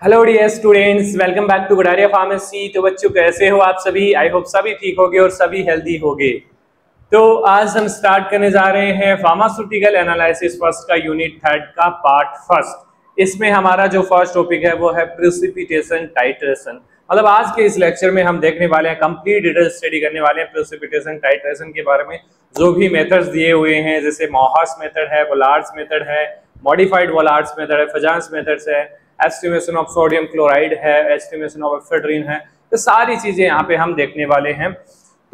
Hello dear students, welcome back to Gadariya pharmacy. तो बच्चों कैसे हो आप सभी? आई होप सभी ठीक होगे और सभी हेल्दी होगे। तो आज हम स्टार्ट करने जा रहे हैं फार्मास्यूटिकल एनालिसिस फर्स्ट का यूनिट थर्ड का पार्ट फर्स्ट। इसमें हमारा जो फर्स्ट टॉपिक है वो है प्रेसिपिटेशन टाइट्रेशन। मतलब आज के इस लेक्चर में हम देखने वाले हैं, कंप्लीट डिटेल स्टडी करने वाले हैं प्रेसिपिटेशन टाइट्रेशन के बारे में। जो भी मेथड्स दिए हुए हैं जैसे मोहास मेथड है, वोलार्ड्स मेथड है, मॉडिफाइड वोलार्ड्स मेथड है, फजांस मेथड्स है, एस्टिमेशन ऑफ सोडियम क्लोराइड है, एस्टिमेशन ऑफ एफेड्रिन है, तो सारी चीजें यहाँ पे हम देखने वाले हैं।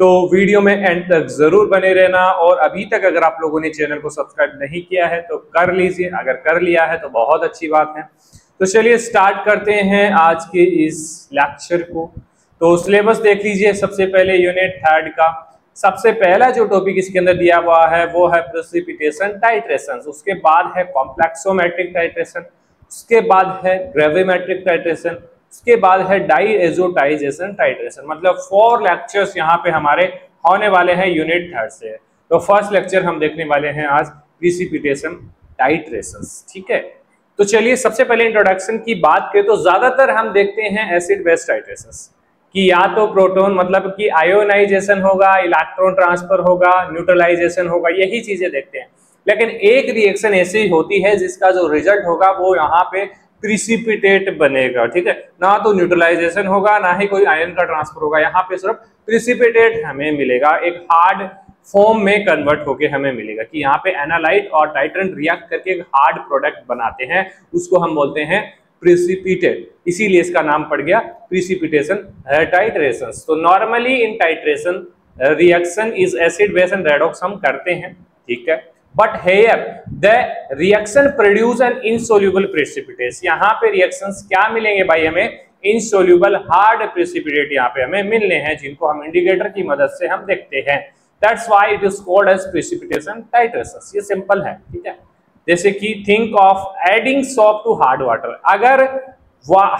तो वीडियो में एंड तक जरूर बने रहना। और अभी तक अगर आप लोगों ने चैनल को सब्सक्राइब नहीं किया है तो कर लीजिए, अगर कर लिया है तो बहुत अच्छी बात है। तो चलिए स्टार्ट करते हैं आज के इस लेक्चर को। तो सिलेबस देख लीजिए। सबसे पहले यूनिट थर्ड का सबसे पहला जो टॉपिक इसके अंदर दिया हुआ है वो है प्रेसिपिटेशन टाइट्रेशन। उसके बाद है कॉम्प्लेक्सोमेट्रिक टाइट्रेशन, उसके बाद है ग्रेविमेट्रिक टाइट्रेशन, उसके बाद है डाइएजोटाइजेशन टाइट्रेशन। मतलब 4 लेक्चर्स यहाँ पे हमारे होने वाले हैं यूनिट थर्ड से। तो फर्स्ट लेक्चर हम देखने वाले हैं आज प्रेसिपिटेशन टाइट्रेशन। ठीक है, तो चलिए सबसे पहले इंट्रोडक्शन की बात करें तो ज्यादातर हम देखते हैं एसिड बेस टाइट्रेशन कि या तो प्रोटॉन मतलब कि आयोनाइजेशन होगा, इलेक्ट्रॉन ट्रांसफर होगा, न्यूट्रलाइजेशन होगा, यही चीजें देखते हैं। लेकिन एक रिएक्शन ऐसी होती है जिसका जो रिजल्ट होगा वो यहाँ पे प्रिसिपिटेट बनेगा। ठीक है, ना तो न्यूट्रलाइजेशन होगा ना ही कोई आयन का ट्रांसफर होगा, यहाँ पे सिर्फ प्रिसिपिटेट हमें मिलेगा, एक हार्ड फॉर्म में कन्वर्ट होके हमें मिलेगा कि यहाँ पे एनालाइट और टाइट्रेंट रिएक्ट करके एक हार्ड प्रोडक्ट बनाते हैं, उसको हम बोलते हैं प्रिसिपिटेट। इसीलिए इसका नाम पड़ गया प्रिसिपिटेशन टाइट्रेशन। तो normally in titration reaction is acid base and redox हम करते हैं। ठीक है, but here the reaction produce an insoluble precipitate. यहाँ पे रिएक्शंस क्या मिलेंगे भाई हमें? इनसोल्यूबल हार्ड प्रेसिपिटेट यहाँ पे हमें मिलने हैं, जिनको हम इंडिकेटर की मदद से हम देखते हैं। That's why it is called as precipitation titration. ये सिंपल है। ठीक है, जैसे कि think of adding soap to hard water. अगर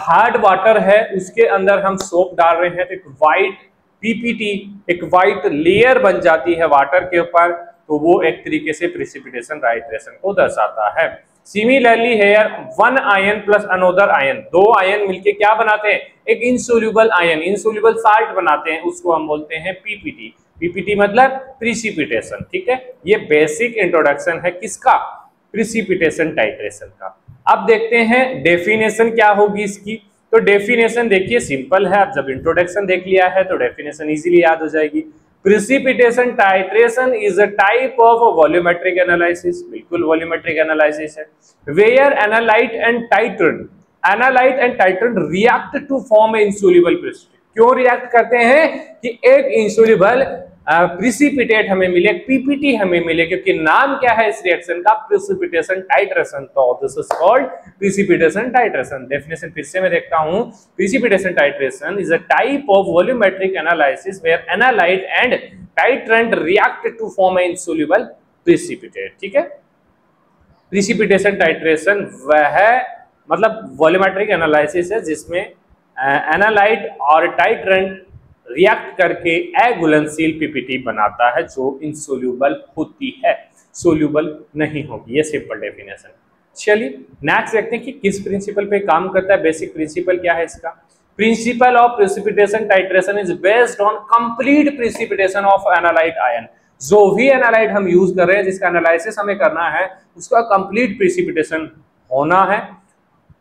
हार्ड वाटर है उसके अंदर हम सोप डाल रहे हैं तो एक वाइट पीपीटी, एक वाइट लेयर बन जाती है वाटर के ऊपर, तो वो एक तरीके से प्रेसिपिटेशन टाइट्रेशन को दर्शाता है। Similarly here one ion plus another ion, 2 ion मिलके क्या बनाते हैं? एक इनसोल्यूबल आयन, इनसोल्यूबल साल्ट बनाते हैं, उसको हम बोलते हैं पीपीटी। पीपीटी मतलब प्रेसिपिटेशन। ठीक है, ये बेसिक इंट्रोडक्शन है किसका? प्रेसिपिटेशन टाइट्रेशन का। अब देखते हैं डेफिनेशन क्या होगी इसकी। तो डेफिनेशन देखिए सिंपल है, अब जब इंट्रोडक्शन देख लिया है तो डेफिनेशन इजीली याद हो जाएगी। Precipitation titration is a type of volumetric analysis. बिल्कुल वॉल्यूमेट्रिक एनालिसिस है, where analyte and titrant react to form a insoluble precipitate. क्यों रिएक्ट करते हैं? कि एक इनसोल्यूबल प्रेसिपिटेट हमें मिले, पीपीटी हमें मिले, क्योंकि नाम क्या है इस रिएक्शन का? Precipitation titration. तो this is called precipitation titration. Definition फिर से मैं देखता हूं। Precipitation titration is a type of volumetric analysis where analyte and titrant react to form a insoluble precipitate. ठीक है, प्रेसिपिटेशन टाइट्रेशन वह मतलब वॉल्यूमेट्रिक एनालिसिस है जिसमें एनालाइट और टाइट्रेंट रिएक्ट करके अघुलनशील पीपीटी बनाता है जो इनसोल्यूबल होती है, सोल्यूबल नहीं होगी। ये सिंपल डेफिनेशन। चलिए नेक्स्ट देखते हैं कि किस प्रिंसिपल पे काम करता है। बेसिक प्रिंसिपल क्या है इसका? Principle of precipitation titration is based on complete precipitation of analyte ion. जो भी एनालाइट हम यूज कर रहे हैं, जिसका एनालिसिस हमें करना है, उसका कंप्लीट प्रेसिपिटेशन होना है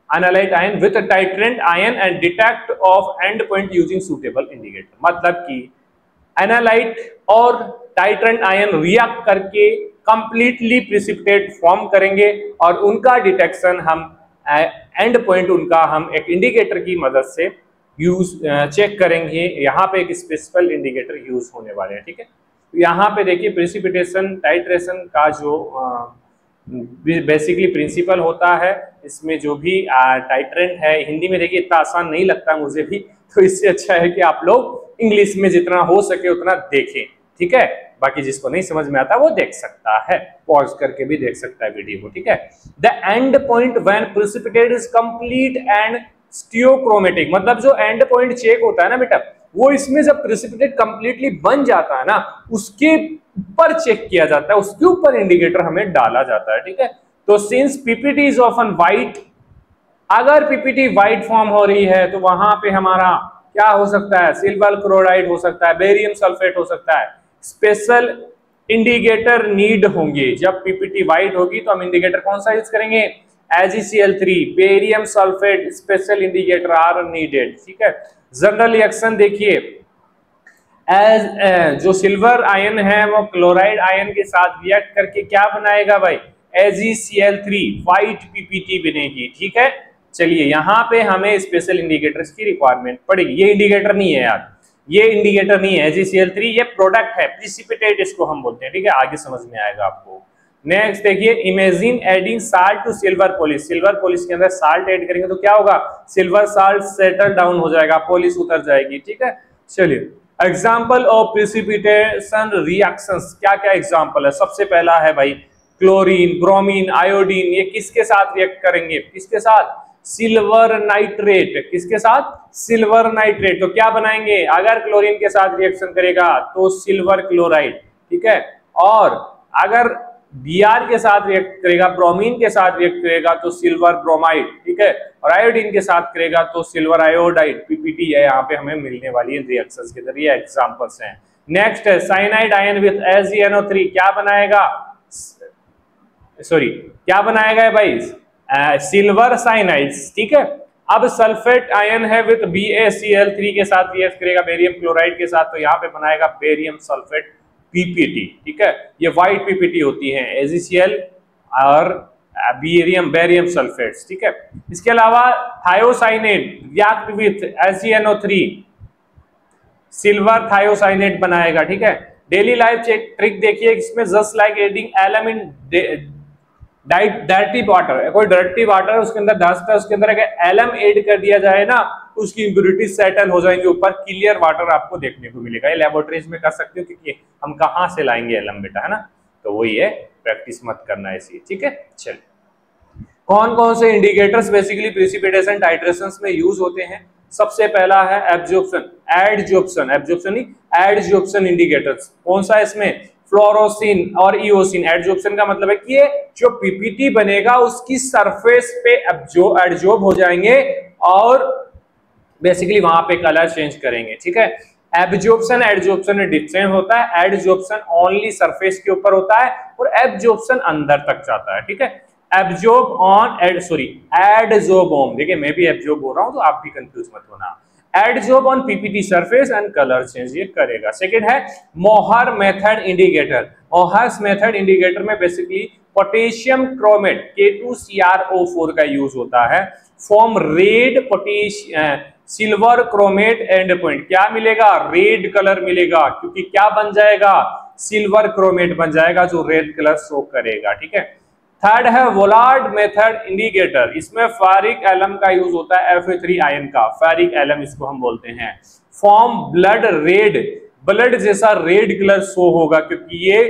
analyte ion with titrant ion and detect of and point using suitable indicator. मतलब कि एनालाइट और टाइट्रेंट आयन रिएक्ट करके कंप्लीटली प्रेसिपिटेट फॉर्म करेंगे और उनका डिटेक्शन हम एंड पॉइंट उनका हम एक इंडिकेटर की मदद से यूज चेक करेंगे। यहाँ पे एक स्पेसिफिक इंडिकेटर यूज होने वाले हैं। ठीक है, तो यहाँ पे देखिए प्रेसिपिटेशन टाइट्रेशन का जो बेसिकली प्रिंसिपल होता है, इसमें जो भी टाइट्रेंट है, हिंदी में देखिए इतना आसान नहीं लगता मुझे भी, तो इससे अच्छा है कि आप लोग इंग्लिश में जितना हो सके उतना देखें। ठीक है, बाकी जिसको नहीं समझ में आता वो देख सकता है, पॉज करके भी देख सकता है वीडियो को। ठीक है, the end point when precipitate is complete and stoichiometric. मतलब जो एंड पॉइंट चेक होता है ना बेटा, वो इसमें जब प्रेसिपिटेट कंप्लीटली बन जाता है ना, उसके ऊपर चेक किया जाता है, उसके ऊपर इंडिकेटर हमें डाला जाता है। ठीक है, तो since PPT is often white अगर पीपीटी व्हाइट फॉर्म हो रही है तो वहां पे हमारा क्या हो सकता है, सिल्वर क्लोराइड हो सकता है, बेरियम सल्फेट हो सकता है। स्पेशल इंडिकेटर नीड होंगे। जब पीपीटी व्हाइट होगी तो हम इंडिकेटर कौन सा यूज करेंगे, AgCl3, barium sulphate special indicator are needed. ठीक है, जनरल रिएक्शन देखिए, जो सिल्वर आयन है वो क्लोराइड आयन के साथ रिएक्ट करके क्या बनाएगा भाई, AgCl3 व्हाइट पीपीटी बनेगी। ठीक है, चलिए यहाँ पे हमें स्पेशल इंडिकेटर्स की रिक्वायरमेंट पड़ेगी। ये इंडिकेटर नहीं है यार, ये इंडिकेटर नहीं है, AgCl3 ये प्रोडक्ट है, प्रिसिपिटेट इसको हम बोलते हैं। ठीक है, आगे समझ में आएगा आपको। नेक्स्ट देखिए, imagine adding salt to silver polish. Silver polish के अंदर साल्ट ऐड करेंगे तो क्या होगा, सिल्वर साल्ट सेटल डाउन हो जाएगा, पॉलिश उतर जाएगी। ठीक है, चलिए एग्जाम्पल ऑफ प्रिसिपिटेशन रिएक्शंस, क्या क्या एग्जाम्पल है। सबसे पहला है भाई क्लोरीन, ब्रोमीन, आयोडीन, ये किसके साथ रिएक्ट करेंगे, किसके साथ, सिल्वर नाइट्रेट। किसके साथ, सिल्वर नाइट्रेट। तो क्या बनाएंगे, अगर क्लोरीन के साथ रिएक्शन करेगा तो सिल्वर क्लोराइड। ठीक है, और अगर Br के साथ रिएक्ट करेगा, ब्रोमीन के साथ रिएक्ट करेगा तो सिल्वर ब्रोमाइड। ठीक है, और आयोडीन के साथ करेगा तो सिल्वर आयोडाइड। पीपीटी है यहाँ पे हमें मिलने वाली है रिएक्शंस के जरिए, एग्जांपल्स हैं। नेक्स्ट है साइनाइड आयन विद AgNO3, क्या बनाएगा, सॉरी क्या बनाएगा भाई, सिल्वर साइनाइड्स। ठीक है, अब सल्फेट आयन है विद BaCl3 के साथ रिएक्ट करेगा बेरियम क्लोराइड के साथ, तो यहाँ पे बनाएगा बेरियम सल्फेट पीपीटी। ठीक है, ये व्हाइट पीपीटी होती है, AgCl और बेरियम सल्फेट्स। ठीक है, इसके अलावा thiocyanate react with AgNO3, silver thiocyanate बनाएगा। ठीक है, डेली लाइफ चेक ट्रिक देखिए, इसमें just like adding alum in dirty water, कोई डर्टी वाटर है उसके अंदर डस्ट है, उसके अंदर अगर एलम ऐड कर दिया जाए ना उसकी इम्प्योरिटी सेटल हो जाएंगे ऊपर, क्लियर वाटर आपको देखने को मिलेगा। ये लैबोरेटरीज में कर सकते हो, क्योंकि हम कहाँ से लाएंगे एलम बेटा, है ना, तो वही है, प्रैक्टिस मत करना ऐसी। ठीक है, चलिए कौन कौन से इंडिकेटर्स बेसिकली प्रिसिपिटेशन टाइट्रेशंस में यूज होते हैं। सबसे पहला है एब्जॉर्प्शन, एब्जॉर्प्शन नहीं, एडजॉर्प्शन इंडिकेटर्स। कौन सा है इसमें, फ्लोरोसिन और इओसिन। एडजॉर्प्शन का मतलब है कि ये जो पीपीटी बनेगा उसकी सरफेस पे एडजॉर्ब हो जाएंगे और बेसिकली वहां पे कलर चेंज करेंगे। ठीक है, एब्जॉर्प्शन एडजॉर्प्शन में डिफरेंस होता है। एडजॉर्प्शन ओनली सरफेस के ऊपर होता है और एब्जॉर्प्शन अंदर तक जाता है। ठीक है, एब्जॉर्ब ऑन एडजॉर्ब ऑन, देखिए मैं भी एब्जॉर्ब हो रहा हूं तो आप भी कंफ्यूज मत होना। Adsorb on PPT surface and colour change ये करेगा। सेकंड है मोहर method indicator. Mohr's method indicator में बेसिकली पोटेशियम क्रोमेट K2CrO4 का यूज होता है। Form red silver chromate and point, क्या मिलेगा, रेड कलर मिलेगा, क्योंकि क्या बन जाएगा, सिल्वर क्रोमेट बन जाएगा जो रेड कलर शो करेगा। ठीक है, थर्ड है वोलार्ड मेथड इंडिकेटर, इसमें फेरिक एलम का यूज होता है, Fe3 आयन का, फेरिक एलम इसको हम बोलते हैं। फॉर्म ब्लड रेड, ब्लड जैसा रेड कलर शो होगा, क्योंकि ये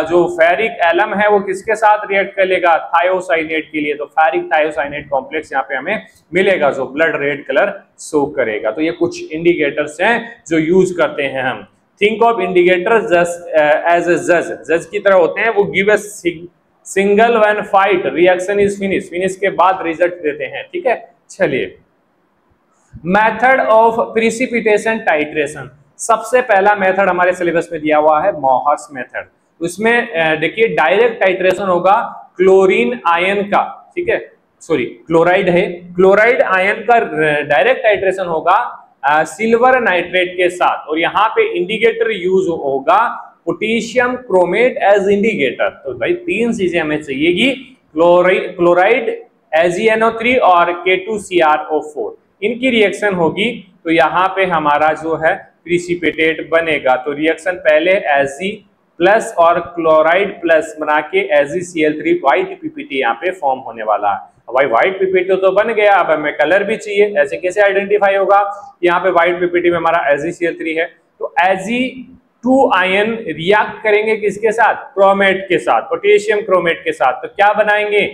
जो फेरिक एलम है वो किसके साथ रिएक्ट करेगा, थायोसाइनेट के लिए, तो फेरिक थायोसाइनेट कॉम्प्लेक्स यहाँ पे हमें मिलेगा जो ब्लड रेड कलर शो करेगा। तो ये कुछ इंडिकेटर्स हैं जो यूज करते हैं हम। Think of indicators as a जज की तरह होते हैं, वो give a signal when fight reaction is finish के बाद रिजल्ट देते हैं। ठीक है, चलिए मेथड ऑफ प्रिसिपिटेशन टाइट्रेशन, सबसे पहला मेथड हमारे सिलेबस में दिया हुआ है मोहर्स मेथड। उसमें देखिए डायरेक्ट टाइट्रेशन होगा क्लोरीन आयन का, ठीक है, सॉरी क्लोराइड है, क्लोराइड आयन का डायरेक्ट टाइट्रेशन होगा सिल्वर नाइट्रेट के साथ, और यहाँ पे इंडिकेटर यूज होगा पोटेशियम क्रोमेट एज इंडिकेटर। तो भाई तीन चीजें हमें चाहिएगी, क्लोराइड AgNO3 और K2CrO4, इनकी रिएक्शन होगी तो यहाँ पे हमारा जो है प्रिसिपिटेट बनेगा। तो रिएक्शन पहले Ag प्लस और क्लोराइड प्लस बना के AgCl3 व्हाइट पीपीटी यहाँ पे फॉर्म होने वाला है। भाई व्हाइट पीपीटी तो बन गया, अब हमें कलर भी चाहिए, ऐसे कैसे आइडेंटिफाई होगा, यहाँ पे व्हाइट पीपीटी में हमारा AgCl3 है, तो Ag2 आयन रिएक्ट करेंगे किसके साथ, क्रोमेट के साथ, पोटेशियम क्रोमेट के साथ, तो क्या बनाएंगे,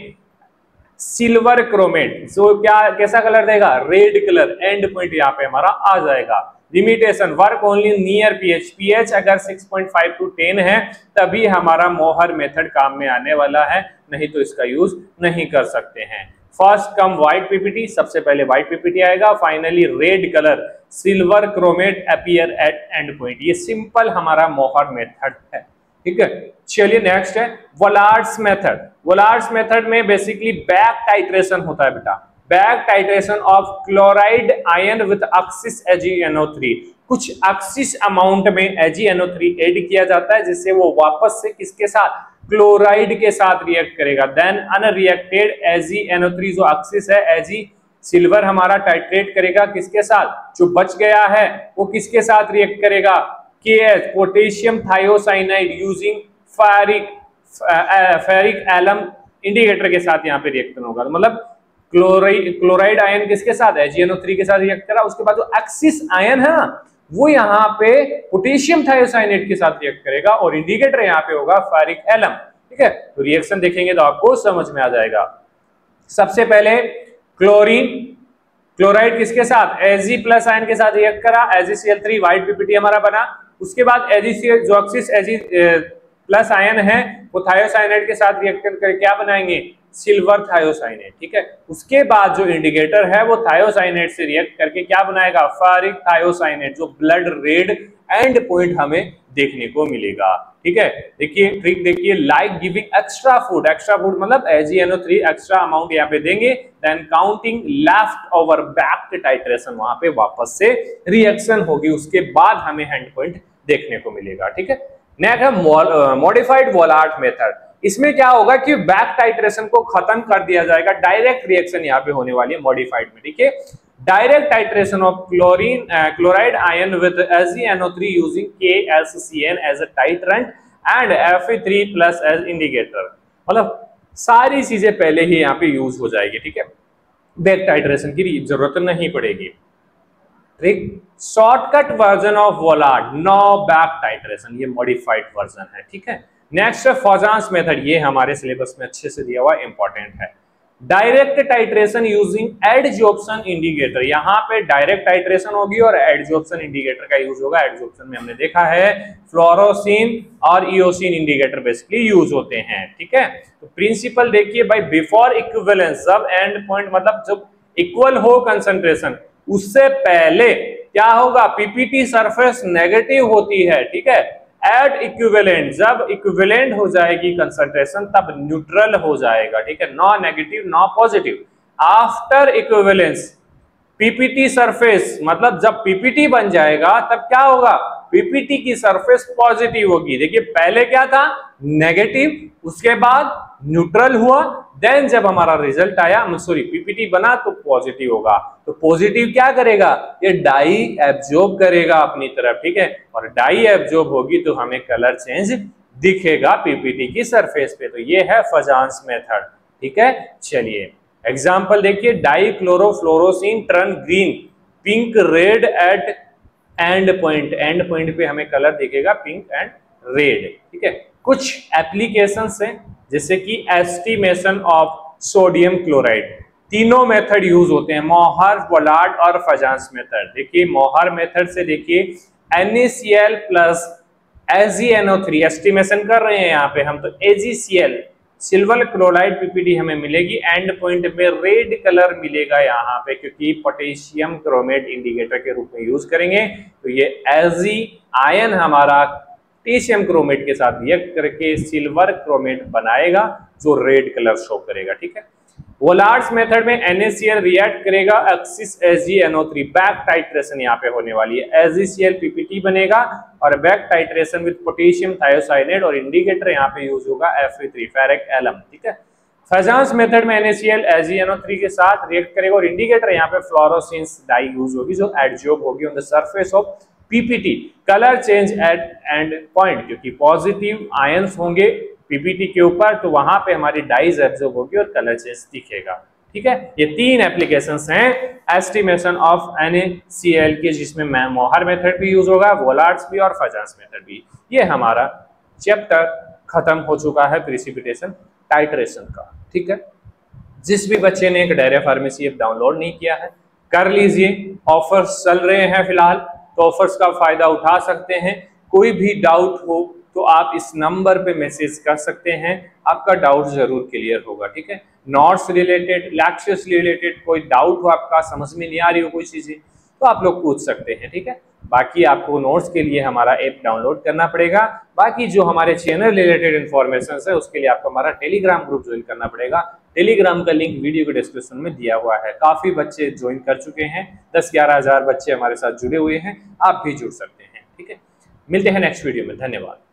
सिल्वर क्रोमेट, जो क्या कैसा कलर देगा, रेड कलर। एंड पॉइंट यहाँ पे हमारा आ जाएगा। Limitation work only near pH अगर 6.5 to 10 है तभी हमारा मोहर मेथड काम में आने वाला है, नहीं तो इसका यूज नहीं कर सकते हैं। फर्स्ट कम व्हाइट पीपीटी, सबसे पहले व्हाइट पीपीटी आएगा, finally red colour silver chromate appear eight end point. ये सिंपल हमारा मोहर मेथड है, ठीक है। चलिए नेक्स्ट है वोलार्ड्स मेथड। वोलार्ड्स मेथड में बेसिकली बैक टाइट्रेशन होता है बेटा, back titration of chloride ion with oxes AgNO3। कुछ ऑक्सिस अमाउंट में AgNO3 ऐड किया जाता है, जिससे वो वापस से किसके साथ, क्लोराइड के साथ रिएक्ट करेगा। देन अनरिएक्टेड AgNO3 जो ऑक्सिस है, Ag सिल्वर हमारा टाइट्रेट करेगा किसके साथ, जो बच गया है वो किसके साथ रिएक्ट करेगा, KH potassium thiocyanide using ferric alum indicator के साथ यहाँ पे रिएक्शन होगा। मतलब क्लोराइड आयन किसके साथ, AgNO3 के साथ रिएक्ट करा, उसके बाद जो एक्सिस आयन है ना वो यहाँ पे पोटेशियम थायोसाइनेट के साथ रिएक्ट करेगा और इंडिकेटर यहाँ पे होगा फेरिक एलम, ठीक है। तो रिएक्शन देखेंगे तो आपको समझ में आ जाएगा। सबसे पहले क्लोराइड किसके साथ, Ag प्लस आयन के साथ रिएक्ट करा, AgCl3 व्हाइट पीपीटी हमारा बना। उसके बाद AgCl जो ऑक्सिस Ag प्लस आयन है वो थायोसाइनेट के साथ रिएक्ट करके क्या बनाएंगे, सिल्वर थायोसाइनेट, ठीक है। उसके बाद जो इंडिकेटर है वो थायोसाइनेट से रिएक्ट करके क्या बनाएगा, फेरिक थायोसाइनेट, जो ब्लड रेड एंड पॉइंट हमें देखने को मिलेगा, ठीक है। देखिए ट्रिक देखिए, लाइक गिविंग एक्स्ट्रा फूड मतलब AgNO3 एक्स्ट्रा अमाउंट यहाँ पे देंगे, then counting left over back titration, वहां पे वापस से रिएक्शन होगी, उसके बाद हमें एंड पॉइंट देखने को मिलेगा, ठीक है। नेक्स्ट है मॉडिफाइड वोलार्ड मेथड। इसमें क्या होगा कि बैक टाइट्रेशन को खत्म कर दिया जाएगा, डायरेक्ट रिएक्शन यहाँ पे होने वाली है मॉडिफाइड में, ठीक है। Direct titration of chloride ion with AgNO3 using KLCN as a titrant and Fe3 plus as indicator. मतलब सारी चीजें पहले ही यहाँ पे यूज हो जाएगी, ठीक है, बैक टाइट्रेशन की जरूरत नहीं पड़ेगी। Trick shortcut version of Volhard, no back titration, ये मॉडिफाइड वर्जन है, ठीक है। नेक्स्ट है फॉजांस मेथड, ये हमारे सिलेबस में अच्छे से दिया हुआ इंपॉर्टेंट है। Direct titration using adsorption indicator, यहाँ पे डायरेक्ट टाइट्रेशन होगी और एडजॉर्प्शन इंडिकेटर का यूज होगा। एडजॉर्प्शन में हमने देखा है फ्लोरोसिन और इयोसिन इंडिकेटर बेसिकली यूज होते हैं, ठीक है। तो प्रिंसिपल देखिए भाई, बिफोर इक्विवेलेंस, जब एंड पॉइंट मतलब जब इक्वल हो कंसंट्रेशन, उससे पहले क्या होगा, पीपीटी सरफेस नेगेटिव होती है, ठीक है। एट इक्विवेलेंट, जब इक्विवेलेंट हो जाएगी कंसंट्रेशन तब न्यूट्रल हो जाएगा, ठीक है, नॉ नेगेटिव नॉ positive. After equivalence PPT surface, मतलब जब पीपीटी बन जाएगा तब क्या होगा, पीपीटी की सरफेस पॉजिटिव होगी। देखिए पहले क्या था, नेगेटिव, उसके बाद न्यूट्रल हुआ, देन जब हमारा रिजल्ट आया, सॉरी पीपीटी बना तो पॉजिटिव होगा। तो पॉजिटिव क्या करेगा, ये डाई एब्जॉर्ब करेगा अपनी तरफ, ठीक है, और डाई एब्जॉर्ब होगी तो हमें कलर चेंज दिखेगा पीपीटी की सरफेस पे। तो ये है फजांस मेथड, ठीक है। चलिए एग्जांपल देखिए, dichlorofluorescein turn green pink red at end point पे हमें कलर दिखेगा पिंक एंड रेड, ठीक है। कुछ एप्लीकेशंस हैं जैसे कि एस्टिमेशन ऑफ सोडियम क्लोराइड, तीनों मेथड यूज होते हैं, मोहर, वोलार्ड और फजांस मेथड। देखिए मोहर मेथड से देखिए NaCl प्लस AgNO3 एस्टिमेशन कर रहे हैं यहाँ पे हम, तो AgCl सिल्वर क्लोराइड पीपीटी हमें मिलेगी, एंड पॉइंट में रेड कलर मिलेगा यहाँ पे, क्योंकि पोटेशियम क्रोमेट इंडिकेटर के रूप में यूज करेंगे। तो ये Ag आयन हमारा पोटेशियम क्रोमेट के साथ रिएक्ट करके सिल्वर क्रोमेट बनाएगा जो रेड कलर शो करेगा, ठीक है। वोलार्ड्स मेथड में NaCl रिएक्ट करेगा एक्सिस AgNO3, बैक टाइट्रेशन यहाँ पे होने वाली है, AgCl पीपीटी बनेगा और back titration with potassium thiocyanate और इंडिकेटर यहाँ पे यूज होगा Fe3 फेरिक एलम, ठीक है। फजांस मेथड में NaCl AgNO3 के साथ रिएक्ट करेगा और इंडिकेटर यहाँ पे फ्लोरोसिन डाई यूज होगी जो एडजॉर्ब होगी on the surface of PPT. Colour change at end point, क्योंकि पॉजिटिव आयंस होंगे पीपीटी के ऊपर तो वहां पे हमारी डाइज एब्जॉर्ब होगी और कलर चेंज दिखेगा, ठीक है। ये तीन एप्लीकेशंस हैं एस्टिमेशन ऑफ NaCl के, जिसमें मोहर मेथड भी यूज होगा, वोलार्ड्स भी और फजांस मेथड भी। ये हमारा चैप्टर खत्म हो चुका है प्रिसिपिटेशन टाइट्रेशन का, ठीक है। जिस भी बच्चे ने डायरिया फार्मेसी ऐप डाउनलोड नहीं किया है कर लीजिए, ऑफर्स चल रहे हैं फिलहाल, तो ऑफर्स का फायदा उठा सकते हैं। कोई भी डाउट हो तो आप इस नंबर पे मैसेज कर सकते हैं, आपका डाउट जरूर क्लियर होगा। ठीक है, नोट्स रिलेटेड, लेक्चर्स रिलेटेड कोई डाउट हो, आपका समझ में नहीं आ रही हो कोई चीजें, तो आप लोग पूछ सकते हैं। ठीक है, बाकी आपको नोट्स के लिए हमारा ऐप डाउनलोड करना पड़ेगा। बाकी जो हमारे चैनल रिलेटेड इन्फॉर्मेशन है उसके लिए आपको हमारा टेलीग्राम ग्रुप ज्वाइन करना पड़ेगा। टेलीग्राम का लिंक वीडियो के डिस्क्रिप्शन में दिया हुआ है। काफी बच्चे ज्वाइन कर चुके हैं, 10-11 हजार बच्चे हमारे साथ जुड़े हुए हैं, आप भी जुड़ सकते हैं। ठीक है, मिलते हैं नेक्स्ट वीडियो में, धन्यवाद।